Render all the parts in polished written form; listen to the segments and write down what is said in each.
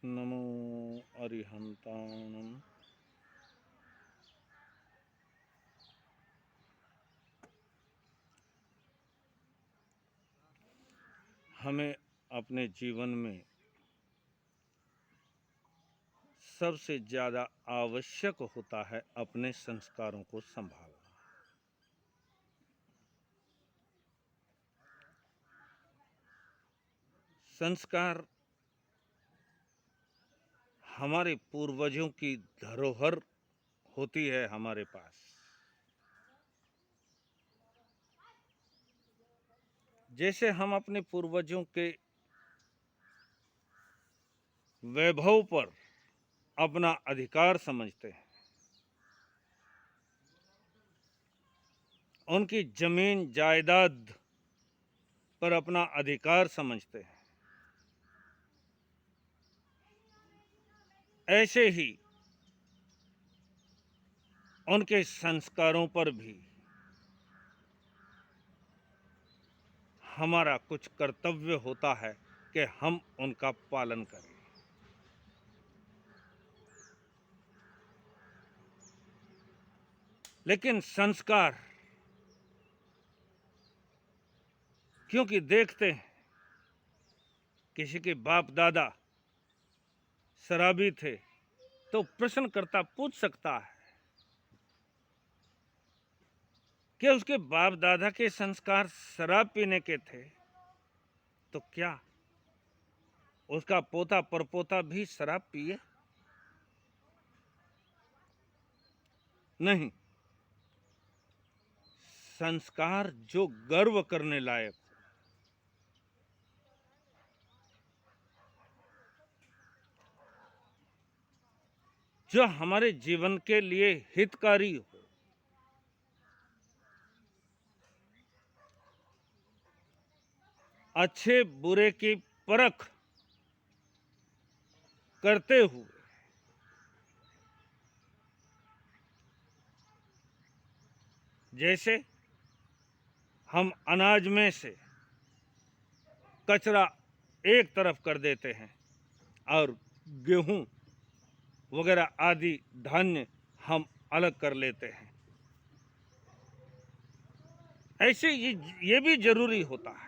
नमो अरिहंताणं। हमें अपने जीवन में सबसे ज़्यादा आवश्यक होता है अपने संस्कारों को संभालना। संस्कार हमारे पूर्वजों की धरोहर होती है हमारे पास। जैसे हम अपने पूर्वजों के वैभव पर अपना अधिकार समझते हैं, उनकी जमीन जायदाद पर अपना अधिकार समझते हैं, ऐसे ही उनके संस्कारों पर भी हमारा कुछ कर्तव्य होता है कि हम उनका पालन करें। लेकिन संस्कार, क्योंकि देखते हैं किसी के बाप दादा शराबी थे तो प्रश्नकर्ता पूछ सकता है कि उसके बाप दादा के संस्कार शराब पीने के थे, तो क्या उसका पोता परपोता भी शराब पिए? नहीं। संस्कार जो गर्व करने लायक, जो हमारे जीवन के लिए हितकारी हो, अच्छे बुरे की परख करते हुए जैसे हम अनाज में से कचरा एक तरफ कर देते हैं और गेहूं वगैरह आदि धान्य हम अलग कर लेते हैं, ऐसे ये भी जरूरी होता है।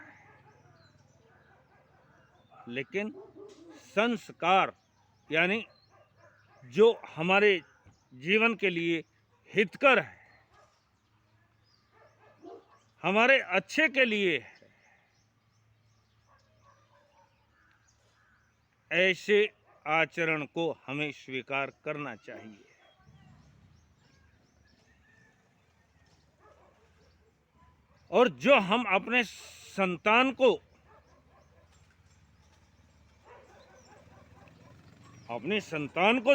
लेकिन संस्कार यानी जो हमारे जीवन के लिए हितकर है, हमारे अच्छे के लिए है, ऐसे आचरण को हमें स्वीकार करना चाहिए। और जो हम अपने संतान को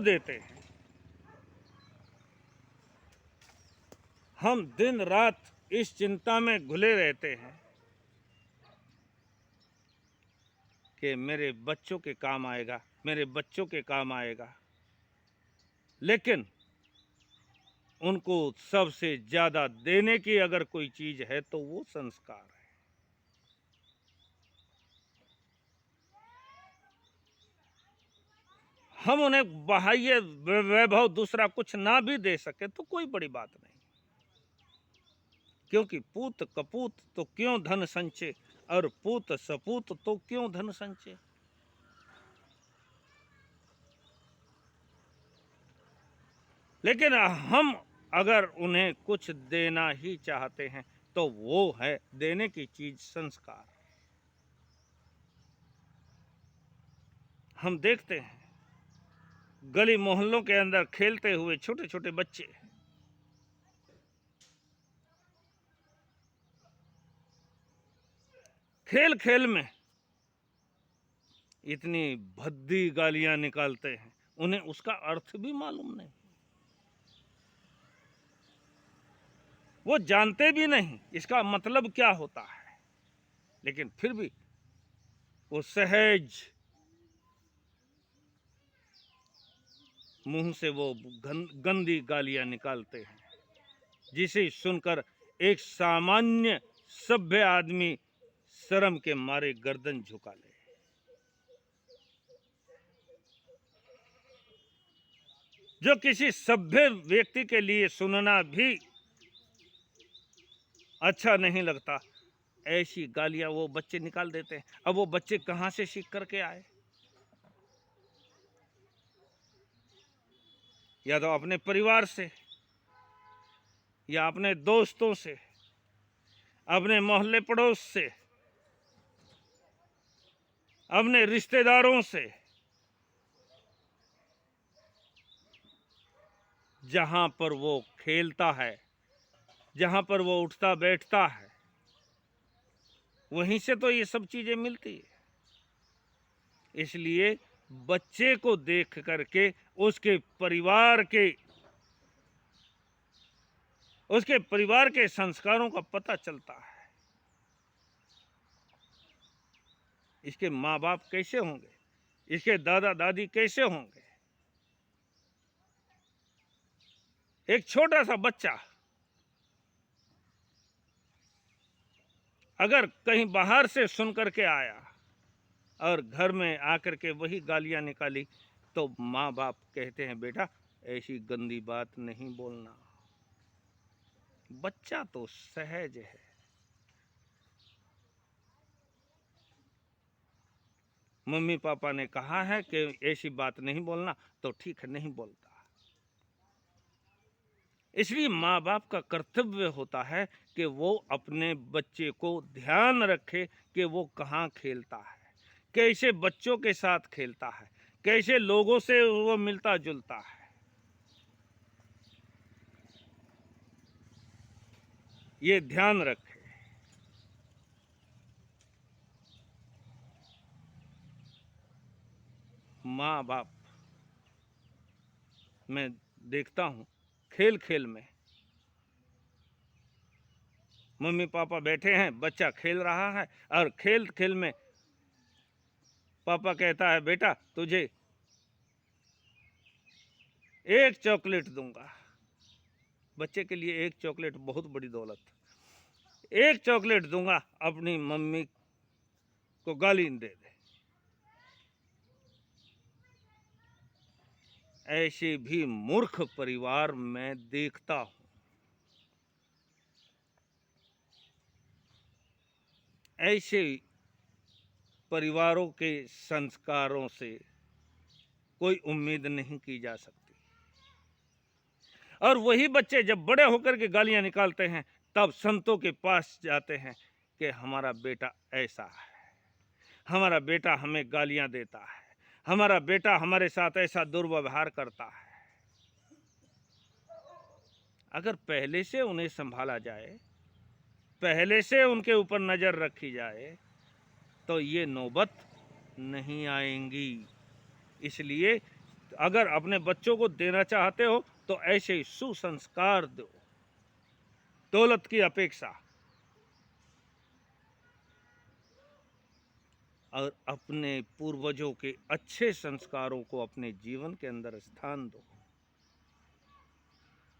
देते हैं, हम दिन रात इस चिंता में घुले रहते हैं कि मेरे बच्चों के काम आएगा, मेरे बच्चों के काम आएगा। लेकिन उनको सबसे ज्यादा देने की अगर कोई चीज है तो वो संस्कार है। हम उन्हें बाह्य वैभव दूसरा कुछ ना भी दे सके तो कोई बड़ी बात नहीं, क्योंकि पूत कपूत तो क्यों धन संचय और पूत सपूत तो क्यों धन संचय। लेकिन हम अगर उन्हें कुछ देना ही चाहते हैं तो वो है देने की चीज संस्कार। हम देखते हैं गली मोहल्लों के अंदर खेलते हुए छोटे छोटे बच्चे खेल खेल में इतनी भद्दी गालियां निकालते हैं, उन्हें उसका अर्थ भी मालूम नहीं, वो जानते भी नहीं इसका मतलब क्या होता है। लेकिन फिर भी वो सहज मुंह से वो गंदी गालियां निकालते हैं, जिसे सुनकर एक सामान्य सभ्य आदमी शर्म के मारे गर्दन झुका ले। जो किसी सभ्य व्यक्ति के लिए सुनना भी अच्छा नहीं लगता, ऐसी गालियां वो बच्चे निकाल देते हैं। अब वो बच्चे कहाँ से सीख करके आए? या तो अपने परिवार से, या अपने दोस्तों से, अपने मोहल्ले पड़ोस से, अपने रिश्तेदारों से, जहां पर वो खेलता है, जहां पर वो उठता बैठता है, वहीं से तो ये सब चीजें मिलती है। इसलिए बच्चे को देख करके उसके परिवार के संस्कारों का पता चलता है। इसके माँ बाप कैसे होंगे, इसके दादा दादी कैसे होंगे। एक छोटा सा बच्चा अगर कहीं बाहर से सुन करके आया और घर में आकर के वही गालियां निकाली, तो माँ बाप कहते हैं बेटा ऐसी गंदी बात नहीं बोलना। बच्चा तो सहज है। मम्मी पापा ने कहा है कि ऐसी बात नहीं बोलना, तो ठीक है, नहीं बोलता। इसलिए माँ बाप का कर्तव्य होता है कि वो अपने बच्चे को ध्यान रखे कि वो कहाँ खेलता है, कैसे बच्चों के साथ खेलता है, कैसे लोगों से वो मिलता जुलता है। ये ध्यान रखे। माँ बाप, मैं देखता हूँ खेल खेल में मम्मी पापा बैठे हैं, बच्चा खेल रहा है और खेल खेल में पापा कहता है बेटा तुझे एक चॉकलेट दूंगा। बच्चे के लिए एक चॉकलेट बहुत बड़ी दौलत। एक चॉकलेट दूंगा, अपनी मम्मी को गाली दे दे। ऐसे भी मूर्ख परिवार मैं देखता हूं। ऐसे परिवारों के संस्कारों से कोई उम्मीद नहीं की जा सकती। और वही बच्चे जब बड़े होकर के गालियां निकालते हैं, तब संतों के पास जाते हैं कि हमारा बेटा ऐसा है, हमारा बेटा हमें गालियां देता है, हमारा बेटा हमारे साथ ऐसा दुर्व्यवहार करता है। अगर पहले से उन्हें संभाला जाए, पहले से उनके ऊपर नजर रखी जाए, तो ये नौबत नहीं आएंगी। इसलिए अगर अपने बच्चों को देना चाहते हो तो ऐसे सुसंस्कार दो, दौलत की अपेक्षा। और अपने पूर्वजों के अच्छे संस्कारों को अपने जीवन के अंदर स्थान दो।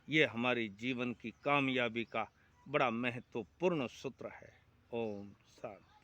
ये हमारी जीवन की कामयाबी का बड़ा महत्वपूर्ण सूत्र है। ओम शांति।